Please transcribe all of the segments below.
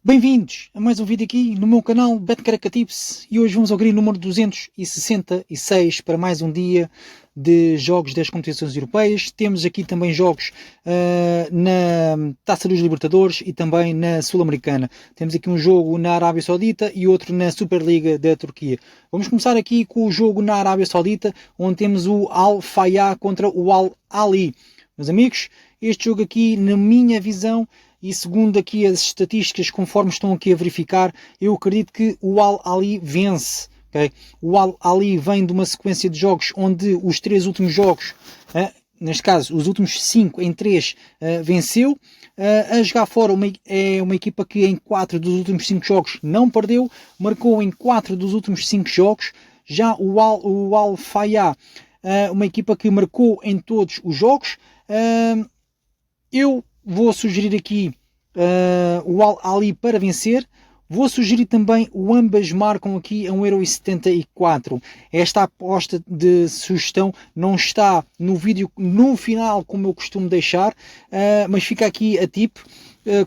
Bem-vindos a mais um vídeo aqui no meu canal BetCaracatips e hoje vamos ao grid número 266 para mais um dia de jogos das competições europeias. Temos aqui também jogos na Taça dos Libertadores e também na Sul-Americana. Temos aqui um jogo na Arábia Saudita e outro na Superliga da Turquia. Vamos começar aqui com o jogo na Arábia Saudita, onde temos o Al Fayha contra o Al Ahly. Meus amigos, este jogo aqui, na minha visão, e segundo aqui as estatísticas, conforme estão aqui a verificar, eu acredito que o Al Ahly vence. Okay? O Al Ahly vem de uma sequência de jogos onde os 3 últimos jogos, neste caso os últimos 5 em 3, venceu. A jogar fora é uma equipa que em 4 dos últimos 5 jogos não perdeu, marcou em 4 dos últimos 5 jogos. Já o Al Fayha, uma equipa que marcou em todos os jogos. Eu vou sugerir aqui o Al Ahly para vencer. Vou sugerir também o ambas marcam aqui a 1,74€. Esta aposta de sugestão não está no vídeo no final, como eu costumo deixar, mas fica aqui a tip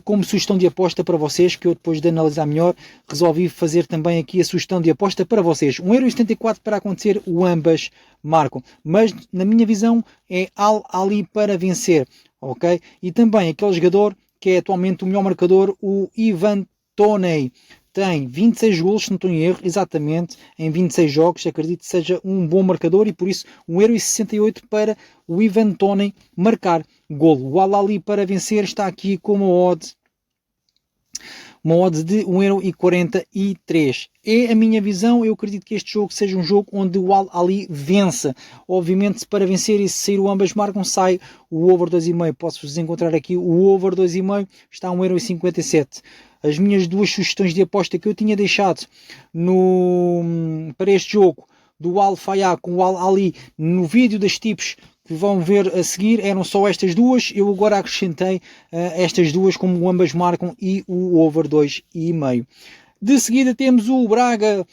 como sugestão de aposta para vocês, que eu depois de analisar melhor resolvi fazer também aqui a sugestão de aposta para vocês. 1,74€ para acontecer, o ambas marcam. Mas na minha visão é Al Ahly para vencer. Ok? E também aquele jogador que é atualmente o melhor marcador, o Ivan Toney. Tem 26 golos, se não estou em erro, exatamente, em 26 jogos. Acredito que seja um bom marcador e por isso 1,68€ para o Ivan Toney marcar golo. O Al Ahly para vencer está aqui com uma odds de 1,43€. É a minha visão. Eu acredito que este jogo seja um jogo onde o Al Ahly vença. Obviamente, para vencer e se sair o ambas marcam, sai o over 2,5. Posso-vos encontrar aqui o over 2,5, está a 1,57€. As minhas duas sugestões de aposta que eu tinha deixado para este jogo do Al Fayha com o Al Ahly no vídeo das tips que vão ver a seguir eram só estas duas. Eu agora acrescentei estas duas como ambas marcam e o over 2,5. De seguida temos o Braga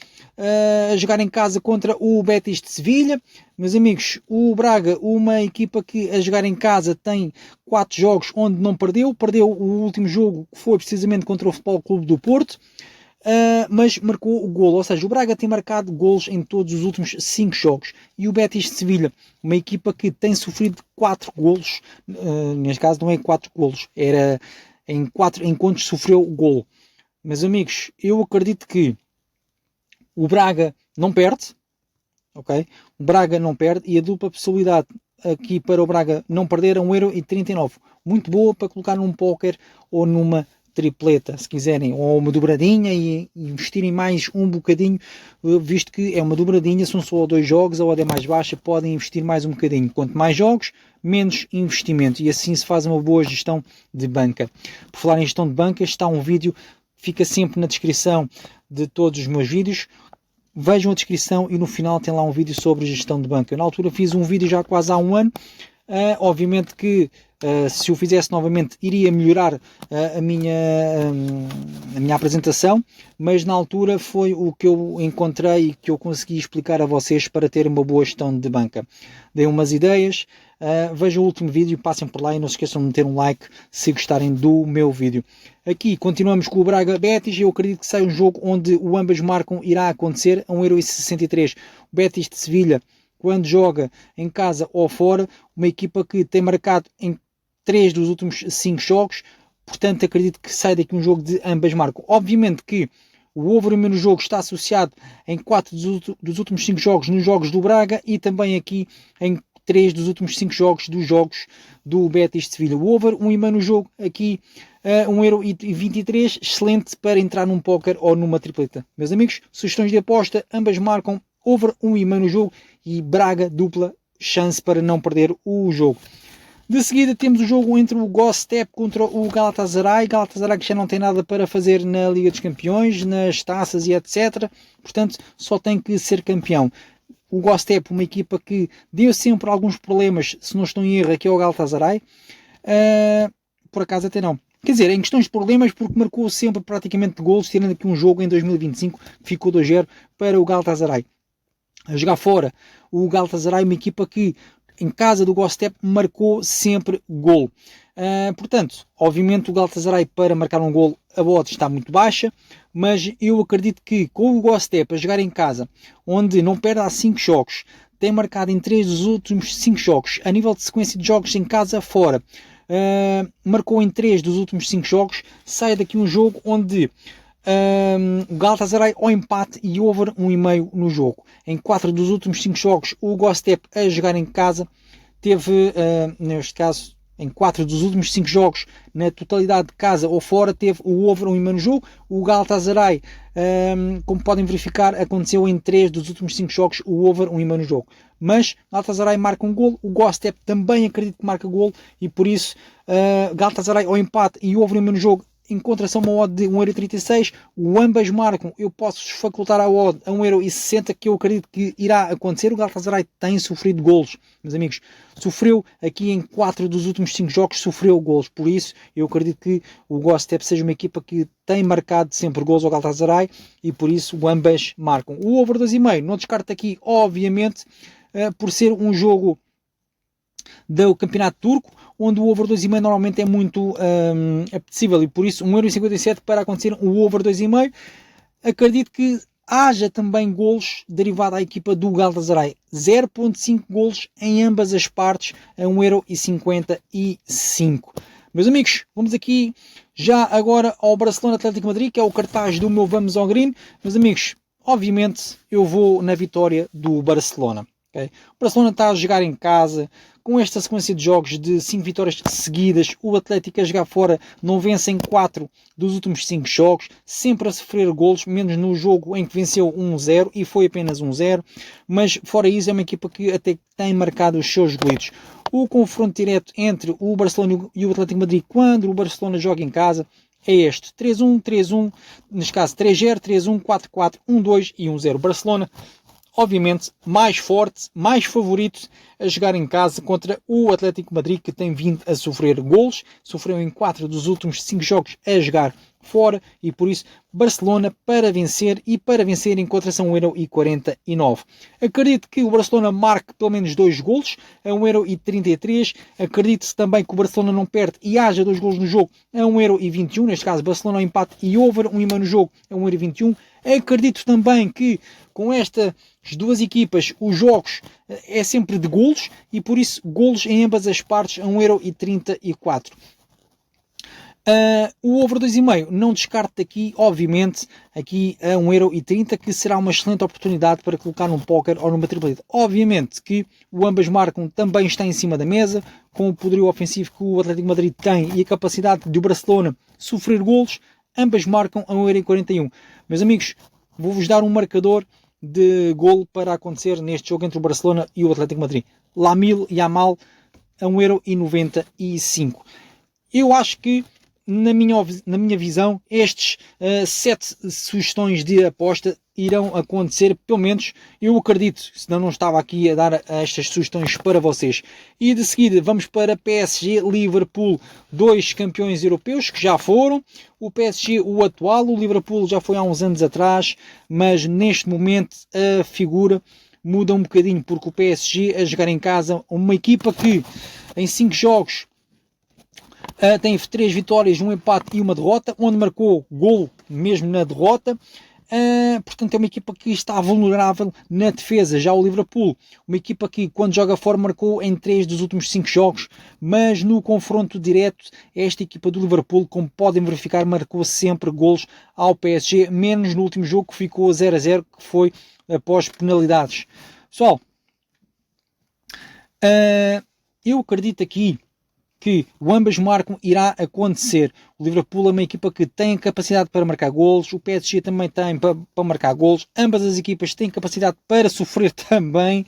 a jogar em casa contra o Betis de Sevilha. Meus amigos, o Braga, uma equipa que a jogar em casa tem 4 jogos onde não perdeu. Perdeu o último jogo que foi precisamente contra o Futebol Clube do Porto. Mas marcou o golo, ou seja, o Braga tem marcado golos em todos os últimos 5 jogos, e o Betis de Sevilha, uma equipa que tem sofrido 4 golos, neste caso não é 4 golos, era em 4 encontros sofreu o golo. Meus amigos, eu acredito que o Braga não perde, ok? O Braga não perde, e a dupla possibilidade aqui para o Braga não perder é 1,39€, muito boa para colocar num póquer ou numa tripleta, se quiserem, ou uma dobradinha e investirem mais um bocadinho, visto que é uma dobradinha, são só 2 jogos, a odd é mais baixa, podem investir mais um bocadinho. Quanto mais jogos, menos investimento, e assim se faz uma boa gestão de banca. Por falar em gestão de banca, está um vídeo, fica sempre na descrição de todos os meus vídeos. Vejam a descrição e no final tem lá um vídeo sobre gestão de banca. Na altura fiz um vídeo já quase há um ano. Obviamente que se o fizesse novamente iria melhorar a minha apresentação, mas na altura foi o que eu encontrei e que eu consegui explicar a vocês para ter uma boa gestão de banca. Dei umas ideias, vejam o último vídeo, passem por lá e não se esqueçam de meter um like se gostarem do meu vídeo. Aqui continuamos com o Braga Betis. Eu acredito que sai um jogo onde o ambas marcam irá acontecer a 1,63€. O Betis de Sevilha, quando joga em casa ou fora, uma equipa que tem marcado em 3 dos últimos 5 jogos, portanto acredito que sai daqui um jogo de ambas marcam. Obviamente que o over no jogo está associado em 4 dos últimos 5 jogos nos jogos do Braga e também aqui em 3 dos últimos 5 jogos dos jogos do Betis de Sevilha. O over 1,5 no jogo aqui 1,23€, excelente para entrar num póquer ou numa tripleta. Meus amigos, sugestões de aposta, ambas marcam, over 1,5 no jogo e Braga dupla chance para não perder o jogo. De seguida temos o jogo entre o Göztepe contra o Galatasaray. Galatasaray que já não tem nada para fazer na Liga dos Campeões, nas taças e etc. Portanto, só tem que ser campeão. O Göztepe, uma equipa que deu sempre alguns problemas, se não estou em erro, aqui é o Galatasaray. Por acaso até não. Quer dizer, em questões de problemas, porque marcou sempre praticamente de golos, tirando aqui um jogo em 2025 que ficou 2-0 para o Galatasaray. A jogar fora, o Galatasaray, uma equipa que em casa do Göztepe, marcou sempre gol. Portanto, obviamente o Galatasaray para marcar um gol, a odd está muito baixa, mas eu acredito que com o Göztepe a jogar em casa, onde não perde há 5 jogos, tem marcado em 3 dos últimos 5 jogos, a nível de sequência de jogos em casa fora, marcou em 3 dos últimos 5 jogos, sai daqui um jogo onde o Galatasaray ao empate e over 1,5 no jogo. Em 4 dos últimos 5 jogos, o Göztepe a jogar em casa teve, neste caso, em 4 dos últimos 5 jogos, na totalidade de casa ou fora, teve o over 1,5 no jogo. O Galatasaray, como podem verificar, aconteceu em 3 dos últimos 5 jogos o over 1,5 no jogo. Mas Galatasaray marca um gol, o Göztepe também acredito que marca gol, e por isso Galatasaray ao empate e over 1,5 no jogo encontra-se a uma odd de 1,36€. O ambas marcam, eu posso facultar a odd a 1,60€, que eu acredito que irá acontecer. O Galatasaray tem sofrido golos, meus amigos. Sofreu aqui em 4 dos últimos 5 jogos, sofreu golos. Por isso, eu acredito que o Göztepe seja uma equipa que tem marcado sempre golos ao Galatasaray, e por isso o ambas marcam. O over 2,5, não descarto aqui, obviamente, por ser um jogo do Campeonato Turco, onde o over 2,5 normalmente é muito apetecível, e por isso 1,57€ para acontecer o over 2,5. Acredito que haja também golos derivado à equipa do Galatasaray, 0,5 golos em ambas as partes a 1,55€. Meus amigos, vamos aqui já agora ao Barcelona Atlético Madrid, que é o cartaz do meu Vamos ao Green. Meus amigos, obviamente eu vou na vitória do Barcelona. Okay? O Barcelona está a jogar em casa, com esta sequência de jogos de 5 vitórias seguidas. O Atlético a jogar fora não vence em 4 dos últimos 5 jogos, sempre a sofrer golos, menos no jogo em que venceu 1-0 e foi apenas 1-0, mas fora isso é uma equipa que até tem marcado os seus golitos. O confronto direto entre o Barcelona e o Atlético Madrid, quando o Barcelona joga em casa, é este: 3-1, 3-1, neste caso 3-0, 3-1, 4-4, 1-2 e 1-0. Barcelona, obviamente, mais forte, mais favorito a jogar em casa contra o Atlético Madrid, que tem vindo a sofrer golos, sofreu em 4 dos últimos 5 jogos a jogar fora, e por isso Barcelona para vencer, e para vencer encontra-se a 1,49€. Acredito que o Barcelona marque pelo menos 2 golos a 1,33€. Acredito-se também que o Barcelona não perde e haja 2 golos no jogo a 1,21€, neste caso Barcelona ao empate e over 1,5 no jogo a 1,21€. Acredito também que com estas duas equipas os jogos é sempre de golos, e por isso golos em ambas as partes a 1,34€. O over 2,5 não descarto aqui, obviamente, aqui a 1,30€, que será uma excelente oportunidade para colocar num póquer ou numa tripleta. Obviamente que o ambas marcam também está em cima da mesa, com o poderio ofensivo que o Atlético Madrid tem e a capacidade de o Barcelona sofrer golos. Ambas marcam a 1,41€. Meus amigos, vou-vos dar um marcador de golo para acontecer neste jogo entre o Barcelona e o Atlético Madrid. Lamine Yamal a 1,95€. Eu acho que, na minha visão, estes 7 sugestões de aposta irão acontecer, pelo menos eu acredito, senão não estava aqui a dar estas sugestões para vocês. E de seguida vamos para PSG Liverpool, 2 campeões europeus que já foram. O PSG, o atual, o Liverpool já foi há uns anos atrás, mas neste momento a figura muda um bocadinho, porque o PSG a jogar em casa, uma equipa que em 5 jogos tem 3 vitórias, 1 empate e 1 derrota, onde marcou gol mesmo na derrota. Portanto é uma equipa que está vulnerável na defesa. Já o Liverpool, uma equipa que quando joga fora marcou em 3 dos últimos 5 jogos, mas no confronto direto esta equipa do Liverpool, como podem verificar, marcou sempre golos ao PSG, menos no último jogo que ficou 0-0, que foi após penalidades. Pessoal, eu acredito aqui que o ambas marcam irá acontecer. O Liverpool é uma equipa que tem capacidade para marcar golos, o PSG também tem para marcar golos, ambas as equipas têm capacidade para sofrer também,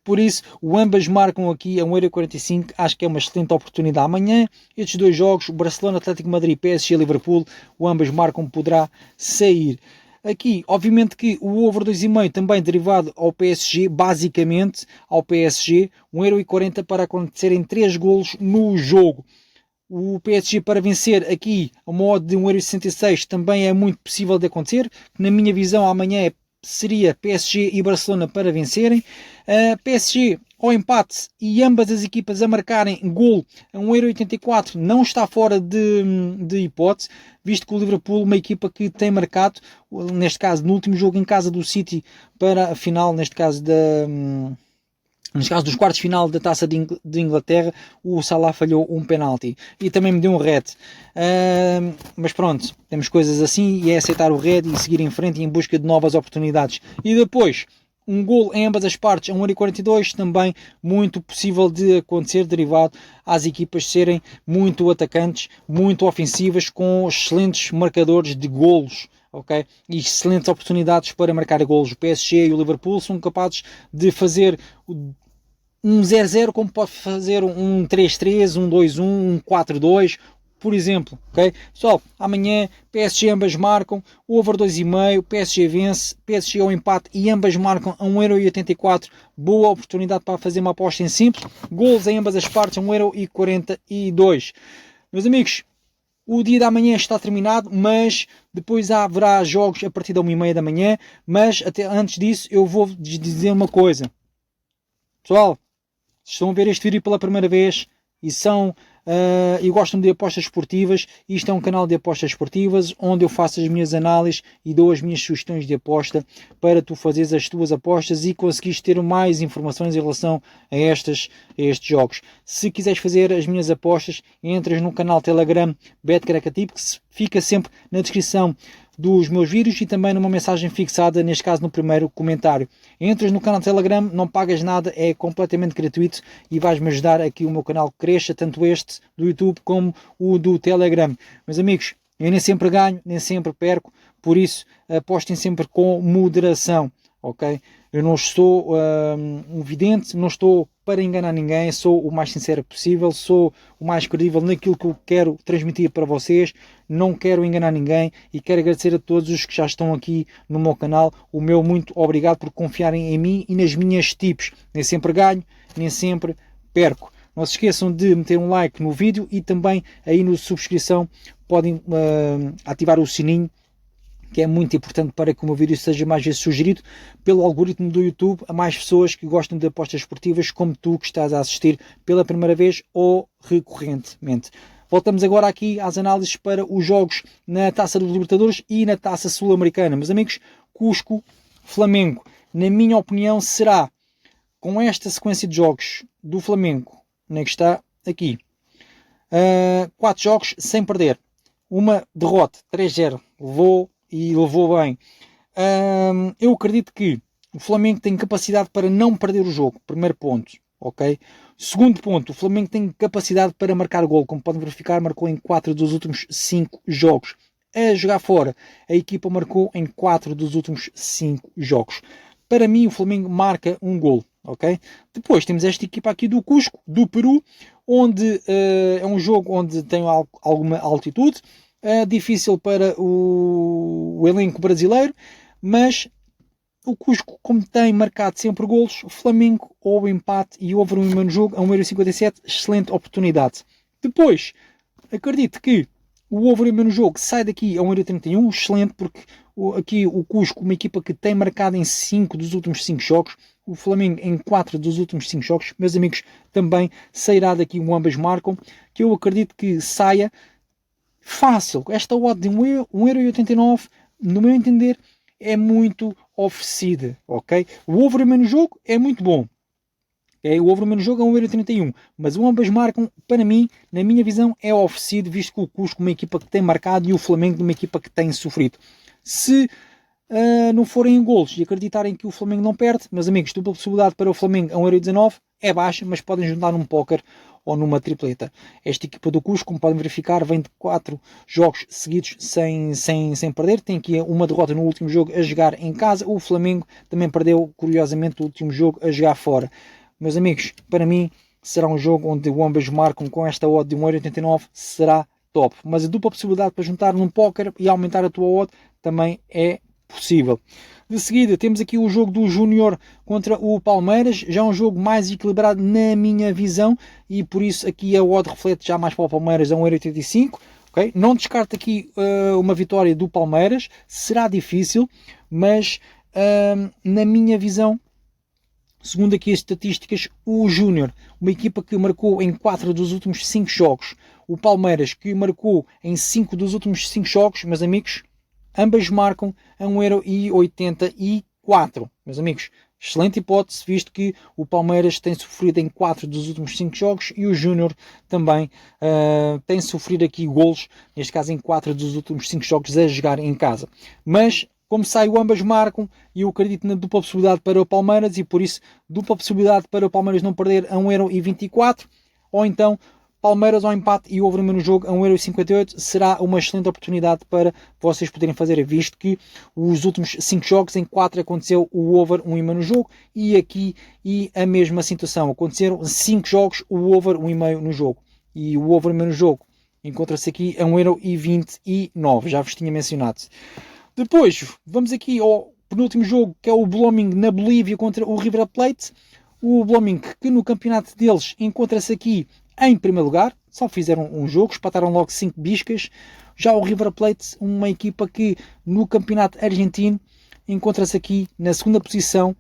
por isso o ambas marcam aqui a 1,45€, acho que é uma excelente oportunidade. Amanhã, estes 2 jogos, o Barcelona Atlético Madrid, PSG Liverpool, o ambas marcam poderá sair. Aqui, obviamente que o over 2,5 também derivado ao PSG, basicamente ao PSG, 1,40€ para acontecer em 3 golos no jogo. O PSG para vencer aqui a modo de 1,66€ também é muito possível de acontecer. Na minha visão, amanhã seria PSG e Barcelona para vencerem. PSG ao empate e ambas as equipas a marcarem gol a 1,84€, não está fora de hipótese, visto que o Liverpool, uma equipa que tem marcado, neste caso no último jogo em casa do City para a final, neste caso dos quartos de final da Taça de Inglaterra, o Salah falhou um penalti e também me deu um red. Mas pronto, temos coisas assim e é aceitar o red e seguir em frente e em busca de novas oportunidades. E depois, um gol em ambas as partes a 1,42€, também muito possível de acontecer, derivado às equipas serem muito atacantes, muito ofensivas, com excelentes marcadores de golos. Okay? E excelentes oportunidades para marcar golos. O PSG e o Liverpool são capazes de fazer um 0-0, como pode fazer um 3-3, um 2-1, um 4-2, por exemplo. Okay? Pessoal, amanhã PSG ambas marcam, over 2,5, PSG vence, PSG ao empate e ambas marcam a 1,84€. Boa oportunidade para fazer uma aposta em simples. Gols em ambas as partes a 1,42€. Meus amigos, o dia da manhã está terminado, mas depois haverá jogos a partir da 1h30 da manhã. Mas até antes disso, eu vou dizer uma coisa. Pessoal, se estão a ver este vídeo pela primeira vez e gostam de apostas esportivas, isto é um canal de apostas esportivas onde eu faço as minhas análises e dou as minhas sugestões de aposta para tu fazeres as tuas apostas e conseguires ter mais informações em relação a estes jogos. Se quiseres fazer as minhas apostas, entras no canal Telegram BetCracatip, que fica sempre na descrição dos meus vídeos e também numa mensagem fixada, neste caso no primeiro comentário. Entras no canal Telegram, não pagas nada, é completamente gratuito e vais-me ajudar a que o meu canal cresça, tanto este do YouTube como o do Telegram. Meus amigos, eu nem sempre ganho, nem sempre perco, por isso apostem sempre com moderação, ok? Eu não estou um vidente, não estou para enganar ninguém, sou o mais sincero possível, sou o mais credível naquilo que eu quero transmitir para vocês, não quero enganar ninguém e quero agradecer a todos os que já estão aqui no meu canal, o meu muito obrigado por confiarem em mim e nas minhas tips. Nem sempre ganho, nem sempre perco. Não se esqueçam de meter um like no vídeo e também aí na subscrição podem ativar o sininho, que é muito importante para que o meu vídeo seja mais vezes sugerido pelo algoritmo do YouTube a mais pessoas que gostam de apostas esportivas, como tu que estás a assistir pela primeira vez ou recorrentemente. Voltamos agora aqui às análises para os jogos na Taça dos Libertadores e na Taça Sul-Americana. Meus amigos, Cusco, Flamengo, na minha opinião, será, com esta sequência de jogos do Flamengo, onde é que está? Aqui. 4 jogos sem perder. Uma derrota, 3-0. Levou bem. Eu acredito que o Flamengo tem capacidade para não perder o jogo. Primeiro ponto, ok? Segundo ponto, o Flamengo tem capacidade para marcar gol. Como podem verificar, marcou em 4 dos últimos 5 jogos. A jogar fora, a equipa marcou em 4 dos últimos 5 jogos. Para mim, o Flamengo marca um gol, ok? Depois temos esta equipa aqui do Cusco, do Peru, onde é um jogo onde tem alguma altitude. Difícil para o elenco brasileiro, mas o Cusco, como tem marcado sempre golos, o Flamengo ou empate e over um no jogo a 1,57€, excelente oportunidade. Depois, acredito que o over no jogo sai daqui a 1,31€, excelente, porque aqui o Cusco, uma equipa que tem marcado em 5 dos últimos 5 jogos, o Flamengo em 4 dos últimos 5 jogos, meus amigos, também sairá daqui ambas marcam, que eu acredito que saia fácil. Esta odd de 1,89€, no meu entender, é muito oferecida, ok? O over no jogo é muito bom. Okay? O over no jogo é 1,31€, mas o ambas marcam, para mim, na minha visão, é oferecido, visto que o Cusco, uma equipa que tem marcado, e o Flamengo, uma equipa que tem sofrido. Se não forem em golos e acreditarem que o Flamengo não perde, meus amigos, dupla possibilidade para o Flamengo a 1,19€, é baixa, mas podem juntar num póquer ou numa tripleta. Esta equipa do Cusco, como podem verificar, vem de 4 jogos seguidos sem perder. Tem aqui uma derrota no último jogo a jogar em casa. O Flamengo também perdeu, curiosamente, o último jogo a jogar fora. Meus amigos, para mim, será um jogo onde o ambas marcam com esta odd de 1,89€, será top. Mas a dupla possibilidade para juntar num póquer e aumentar a tua odd também é possível. De seguida temos aqui o jogo do Júnior contra o Palmeiras, já um jogo mais equilibrado na minha visão e por isso aqui a odd reflete já mais para o Palmeiras a 1,85€. Okay? Não descarto aqui uma vitória do Palmeiras, será difícil, mas na minha visão segundo aqui as estatísticas, o Júnior, uma equipa que marcou em 4 dos últimos 5 jogos. O Palmeiras, que marcou em 5 dos últimos 5 jogos, meus amigos, ambas marcam a 1,84€. Meus amigos, excelente hipótese, visto que o Palmeiras tem sofrido em 4 dos últimos 5 jogos e o Júnior também tem sofrido aqui golos, neste caso em 4 dos últimos 5 jogos a jogar em casa. Mas, como saiu, ambas marcam e eu acredito na dupla possibilidade para o Palmeiras e por isso dupla possibilidade para o Palmeiras não perder a 1,24€, ou então Palmeiras ao empate e over no jogo a 1,58€ será uma excelente oportunidade para vocês poderem fazer, visto que os últimos 5 jogos, em 4 aconteceu o over 1,5 no jogo e aqui a mesma situação, aconteceram 5 jogos o over 1,5 no jogo e o over no jogo encontra-se aqui a 1,29€, já vos tinha mencionado. Depois, vamos aqui ao penúltimo jogo, que é o Blooming na Bolívia contra o River Plate. O Blooming, que no campeonato deles encontra-se aqui em primeiro lugar, só fizeram um jogo, espataram logo 5 biscas. Já o River Plate, uma equipa que no campeonato argentino encontra-se aqui na segunda posição,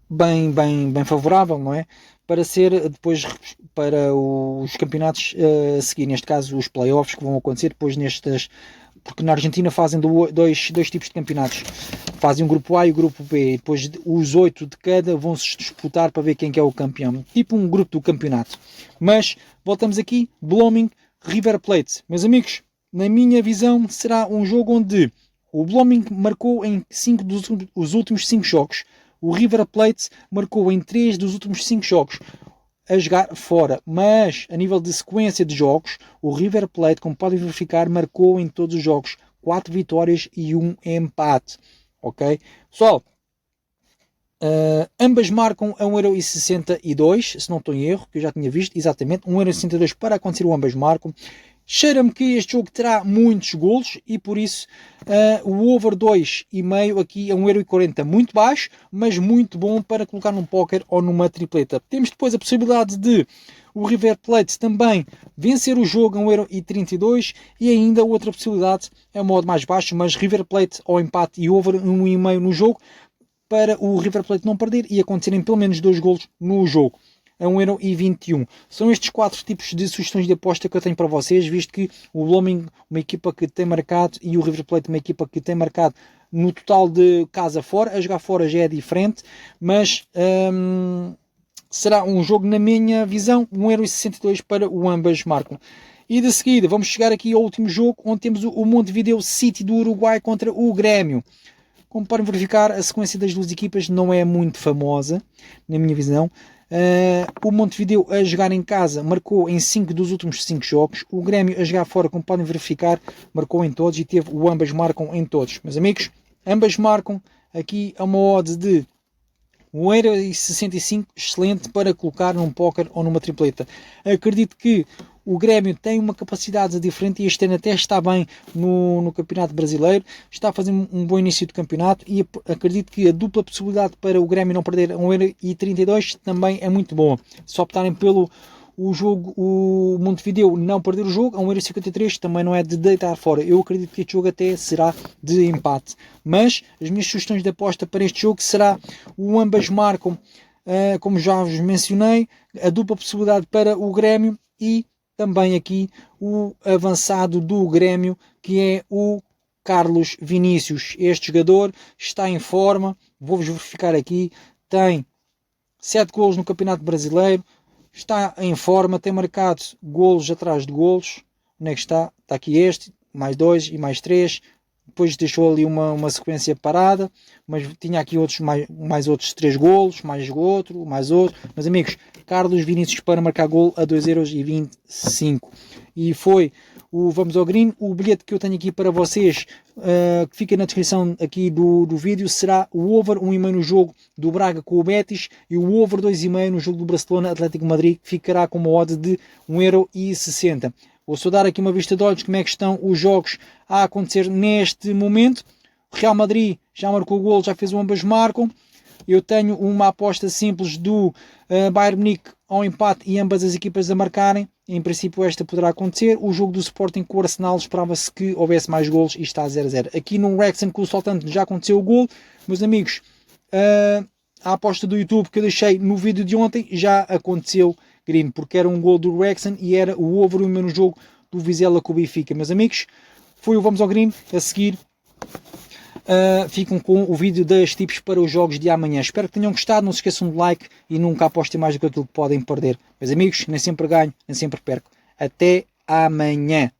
bem favorável, não é? Para ser depois para os campeonatos a seguir, neste caso os playoffs que vão acontecer depois nestas, porque na Argentina fazem dois tipos de campeonatos, fazem um grupo A e o grupo B, e depois os 8 de cada vão se disputar para ver quem que é o campeão, tipo um grupo do campeonato. Mas voltamos aqui, Blooming, River Plate, meus amigos, na minha visão será um jogo onde o Blooming marcou em 5 dos últimos 5 jogos. O River Plate marcou em 3 dos últimos 5 jogos a jogar fora, mas a nível de sequência de jogos, o River Plate, como podem verificar, marcou em todos os jogos 4 vitórias e 1 empate. Ok? Pessoal, ambas marcam a 1,62€, se não estou em erro, que eu já tinha visto, exatamente, 1,62€ para acontecer o ambas marcam. Cheira-me que este jogo terá muitos golos e por isso o over 2,5 aqui é 1,40€, muito baixo, mas muito bom para colocar num póquer ou numa tripleta. Temos depois a possibilidade de o River Plate também vencer o jogo a 1,32€ e ainda outra possibilidade é um modo mais baixo, mas River Plate ao empate e over 1,5 no jogo para o River Plate não perder e acontecerem pelo menos 2 golos no jogo a 1,21€. São estes 4 tipos de sugestões de aposta que eu tenho para vocês, visto que o Blooming, uma equipa que tem marcado, e o River Plate, uma equipa que tem marcado no total de casa fora. A jogar fora já é diferente, mas será um jogo, na minha visão, 1,62€ para o ambas marcam. E de seguida vamos chegar aqui ao último jogo, onde temos o Montevideo City do Uruguai contra o Grêmio. Como podem verificar, a sequência das duas equipas não é muito famosa, na minha visão. O Montevideo a jogar em casa marcou em 5 dos últimos 5 jogos. O Grêmio a jogar fora, como podem verificar, marcou em todos e teve o ambas marcam em todos. Meus amigos, ambas marcam aqui a uma odd de 1,65€, excelente para colocar num póquer ou numa tripleta. Acredito que o Grêmio tem uma capacidade diferente e este ano até está bem no Campeonato Brasileiro, está a fazer um bom início do campeonato e acredito que a dupla possibilidade para o Grêmio não perder a 1,32€ também é muito boa. Se optarem pelo jogo, o Montevideo não perder o jogo, a 1,53€ também não é de deitar fora. Eu acredito que este jogo até será de empate. Mas as minhas sugestões de aposta para este jogo será o ambas marcam, como já vos mencionei, a dupla possibilidade para o Grêmio e também aqui o avançado do Grêmio, que é o Carlos Vinícius. Este jogador está em forma, vou-vos verificar aqui, tem 7 golos no Campeonato Brasileiro, está em forma, tem marcado golos atrás de golos. Onde é que está? Está aqui este, mais 2 e mais 3. Depois deixou ali uma sequência parada, mas tinha aqui outros, mais outros 3 golos, mais outro. Mas amigos, Carlos Vinícius para marcar gol a 2,25€. E foi o Vamos ao Green. O bilhete que eu tenho aqui para vocês, que fica na descrição aqui do vídeo, será o over 1,5 no jogo do Braga com o Betis e o over 2,5 no jogo do Barcelona Atlético Madrid, que ficará com uma odd de 1,60€. Vou só dar aqui uma vista de olhos como é que estão os jogos a acontecer neste momento. O Real Madrid já marcou o gol, já fez o ambas marcam. Eu tenho uma aposta simples do Bayern Munique ao empate e ambas as equipas a marcarem. Em princípio esta poderá acontecer. O jogo do Sporting com o Arsenal esperava-se que houvesse mais golos e está a 0-0. Aqui no Wrexham com o Southampton já aconteceu o gol. Meus amigos, a aposta do YouTube que eu deixei no vídeo de ontem já aconteceu green, porque era um gol do Wrexham e era o over no jogo do Vizela com o Benfica. Meus amigos, foi o Vamos ao Green. A seguir ficam com o vídeo das tips para os jogos de amanhã. Espero que tenham gostado, não se esqueçam de like e nunca apostem mais do que aquilo que podem perder. Meus amigos, nem sempre ganho, nem sempre perco. Até amanhã.